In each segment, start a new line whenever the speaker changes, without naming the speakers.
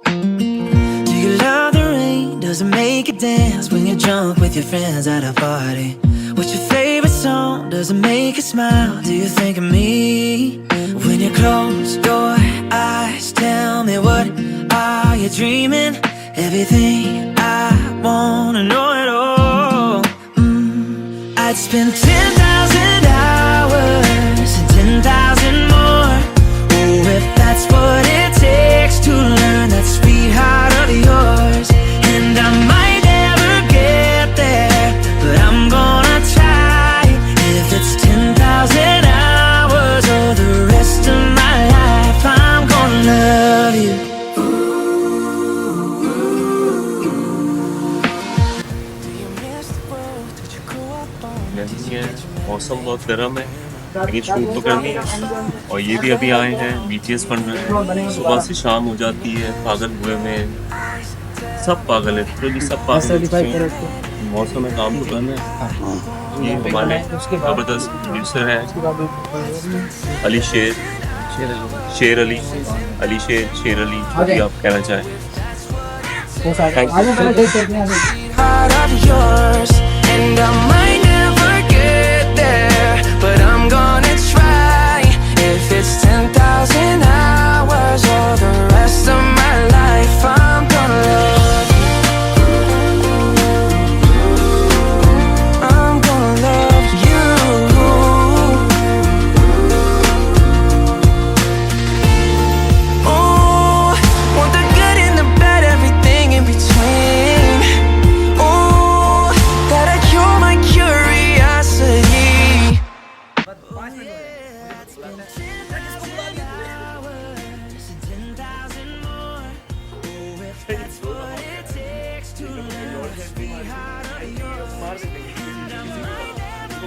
Do you love the rain? Does it make you dance when you're drunk with your friends at a party? What's your favorite song? Does it make you smile? Do you think of me? When you close your eyes, tell me, what are you dreaming? Everything I wanna know it all. I'd spend 10,000 hours and 10,000 more. Oh, if that's what it takes to learn that sweetheart of yours. And I might never get there, but I'm gonna try. If it's 10,000 hours or the rest of my life, I'm gonna love you.
मौसम बहुत गर्म है लेकिन shoot तो करनी है। और ये भी अभी आए हैं, बीटीएस बन रहे हैं। सुबह से शाम हो जाती है, पागल हुए में सब पागल है, लिटरली सब पागल है। मौसम में काम तो करना है। ये हमारे जबरदस्त प्रोड्यूसर है अली शेर, शेर अली, अली शेर, शेर अली, जो भी आप कहना चाहें।
But I'm gonna try. If it's 10,000 hours or the rest of my life, I'm gonna love you. I'm gonna love you. Oh, want the good and the bad, everything in between. Oh, gotta cure my curiosity.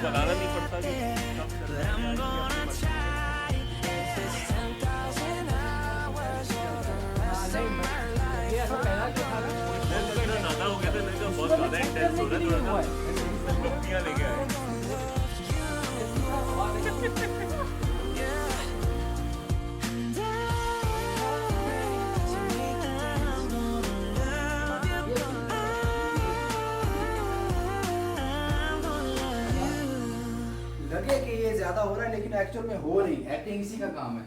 बनाना नहीं पड़ता नाना हो गया था, बहुत ज्यादा intense हो रहा है, लेके आए।
लगे कि ये ज्यादा हो रहा है लेकिन एक्चुअल में हो नहीं, एक्टिंग इसी का काम है।